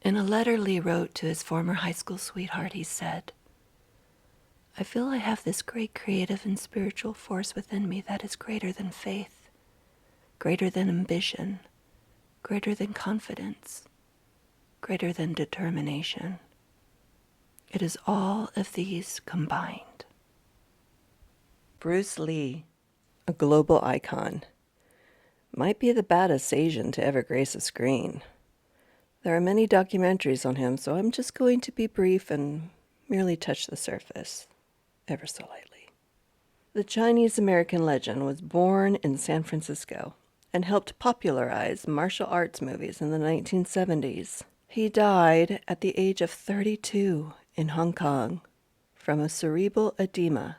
In a letter Lee wrote to his former high school sweetheart, he said, "I feel I have this great creative and spiritual force within me that is greater than faith, greater than ambition, greater than confidence, greater than determination. It is all of these combined." Bruce Lee, a global icon, might be the baddest Asian to ever grace a screen. There are many documentaries on him, so I'm just going to be brief and merely touch the surface, ever so lightly. The Chinese-American legend was born in San Francisco and helped popularize martial arts movies in the 1970s. He died at the age of 32 in Hong Kong from a cerebral edema,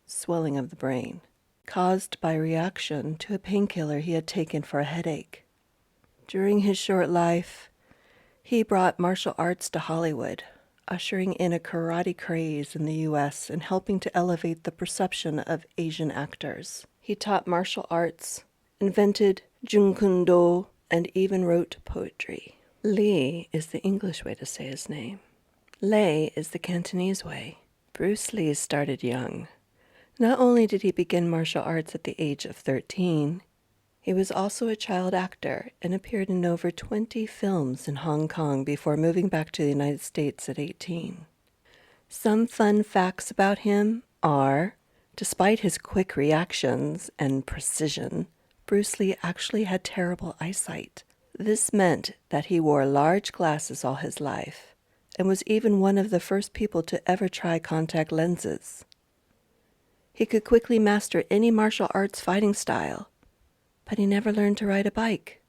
swelling of the brain, caused by reaction to a painkiller he had taken for a headache. During his short life, he brought martial arts to Hollywood, ushering in a karate craze in the U.S. and helping to elevate the perception of Asian actors. He taught martial arts, invented Jeet-Kune-Do, and even wrote poetry. Lee is the English way to say his name. Lei is the Cantonese way. Bruce Lee started young. Not only did he begin martial arts at the age of 13, he was also a child actor and appeared in over 20 films in Hong Kong before moving back to the United States at 18. Some fun facts about him are, despite his quick reactions and precision, Bruce Lee actually had terrible eyesight. This meant that he wore large glasses all his life and was even one of the first people to ever try contact lenses. He could quickly master any martial arts fighting style, but he never learned to ride a bike.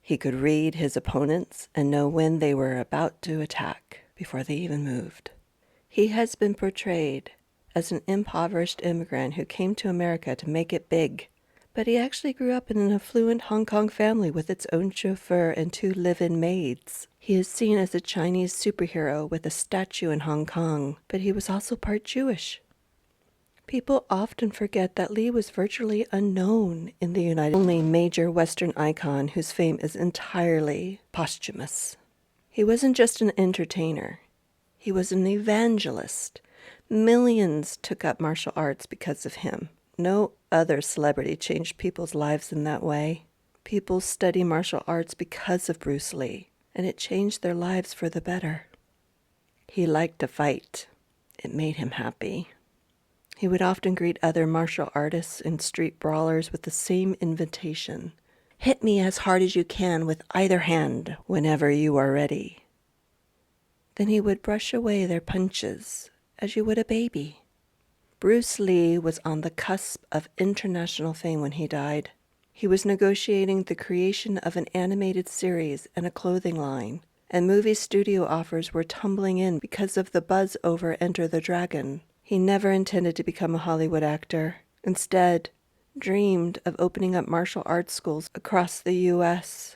He could read his opponents and know when they were about to attack before they even moved. He has been portrayed as an impoverished immigrant who came to America to make it big, but he actually grew up in an affluent Hong Kong family with its own chauffeur and 2 live-in maids. He is seen as a Chinese superhero with a statue in Hong Kong, but he was also part Jewish. People often forget that Lee was virtually unknown in the United States, only major Western icon whose fame is entirely posthumous. He wasn't just an entertainer. He was an evangelist. Millions took up martial arts because of him. No other celebrity changed people's lives in that way. People study martial arts because of Bruce Lee, and it changed their lives for the better. He liked to fight. It made him happy. He would often greet other martial artists and street brawlers with the same invitation: "Hit me as hard as you can with either hand whenever you are ready." Then he would brush away their punches as you would a baby. Bruce Lee was on the cusp of international fame when he died. He was negotiating the creation of an animated series and a clothing line, and movie studio offers were tumbling in because of the buzz over Enter the Dragon. He never intended to become a Hollywood actor. Instead, dreamed of opening up martial arts schools across the U.S.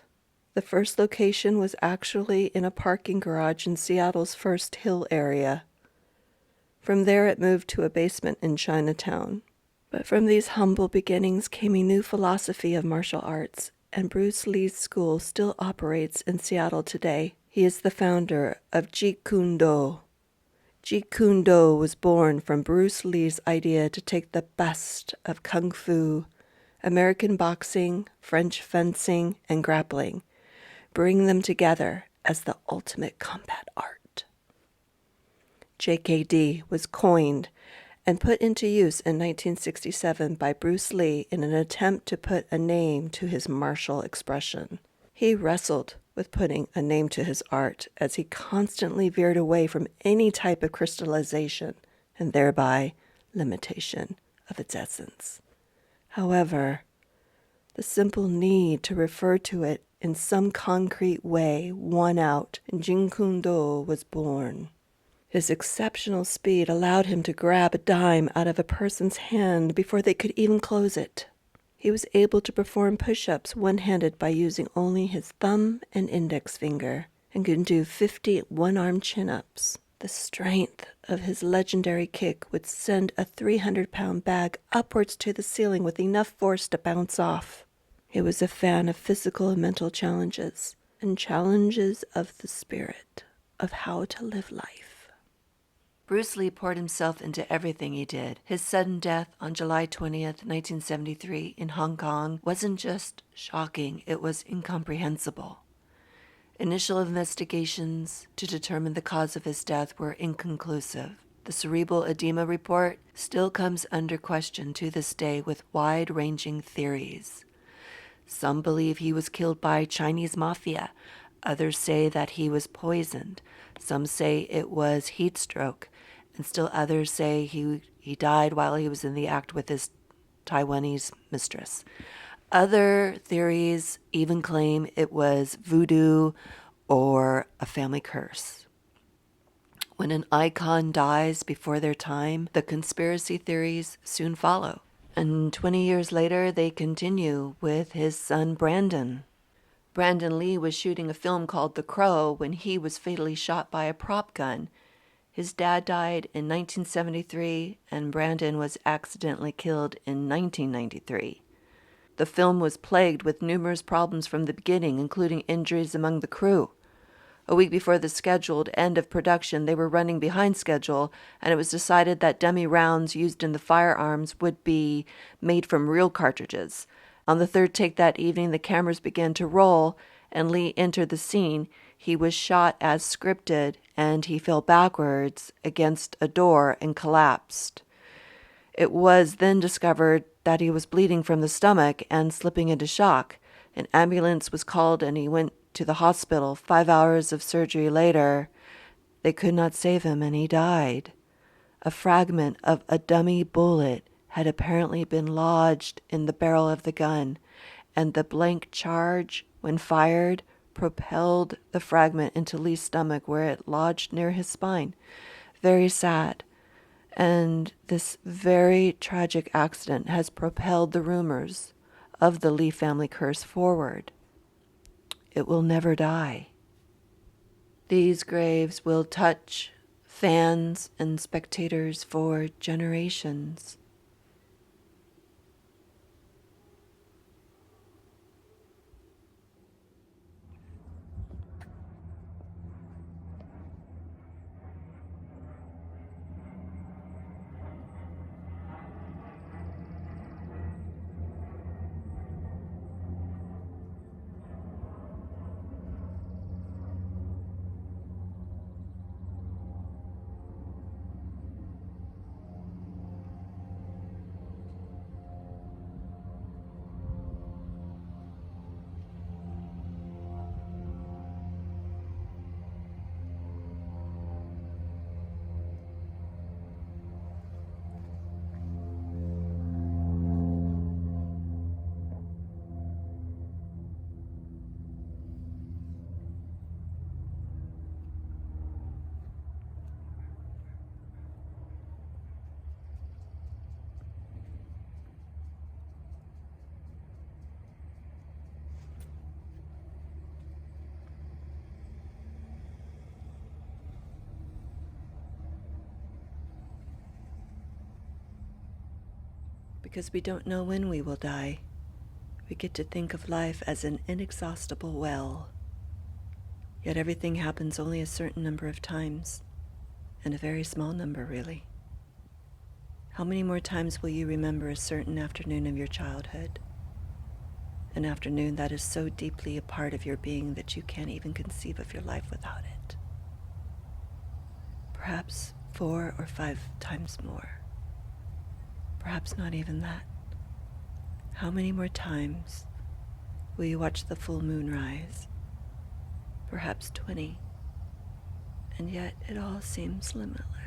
The first location was actually in a parking garage in Seattle's First Hill area. From there it moved to a basement in Chinatown. But from these humble beginnings came a new philosophy of martial arts, and Bruce Lee's school still operates in Seattle today. He is the founder of Jeet-Kune-Do. Jeet-Kune-Do was born from Bruce Lee's idea to take the best of Kung Fu, American boxing, French fencing, and grappling, bring them together as the ultimate combat art. JKD was coined and put into use in 1967 by Bruce Lee in an attempt to put a name to his martial expression. He wrestled with putting a name to his art as he constantly veered away from any type of crystallization and thereby limitation of its essence. However, the simple need to refer to it in some concrete way won out, and Jeet-Kune-Do was born. His exceptional speed allowed him to grab a dime out of a person's hand before they could even close it. He was able to perform push-ups one-handed by using only his thumb and index finger, and could do 50 one-arm chin-ups. The strength of his legendary kick would send a 300-pound bag upwards to the ceiling with enough force to bounce off. He was a fan of physical and mental challenges, and challenges of the spirit of how to live life. Bruce Lee poured himself into everything he did. His sudden death on July 20th, 1973 in Hong Kong wasn't just shocking, it was incomprehensible. Initial investigations to determine the cause of his death were inconclusive. The cerebral edema report still comes under question to this day with wide-ranging theories. Some believe he was killed by Chinese mafia. Others say that he was poisoned. Some say it was heat stroke. And still others say he died while he was in the act with his Taiwanese mistress. Other theories even claim it was voodoo or a family curse. When an icon dies before their time, the conspiracy theories soon follow. And 20 years later, they continue with his son Brandon. Brandon Lee was shooting a film called The Crow when he was fatally shot by a prop gun. His dad died in 1973, and Brandon was accidentally killed in 1993. The film was plagued with numerous problems from the beginning, including injuries among the crew. A week before the scheduled end of production, they were running behind schedule, and it was decided that dummy rounds used in the firearms would be made from real cartridges. On the third take that evening, the cameras began to roll, and Lee entered the scene. He was shot as scripted, and he fell backwards against a door and collapsed. It was then discovered that he was bleeding from the stomach and slipping into shock. An ambulance was called, and he went to the hospital. 5 hours of surgery later, they could not save him, and he died. A fragment of a dummy bullet had apparently been lodged in the barrel of the gun, and the blank charge, when fired, propelled the fragment into Lee's stomach, where it lodged near his spine. Very sad. And this very tragic accident has propelled the rumors of the Lee family curse forward. It will never die. These graves will touch fans and spectators for generations. Because we don't know when we will die, we get to think of life as an inexhaustible well. Yet everything happens only a certain number of times, and a very small number, really. How many more times will you remember a certain afternoon of your childhood? An afternoon that is so deeply a part of your being that you can't even conceive of your life without it. Perhaps 4 or 5 times more. Perhaps not even that. How many more times will you watch the full moon rise? Perhaps 20. And yet it all seems limitless.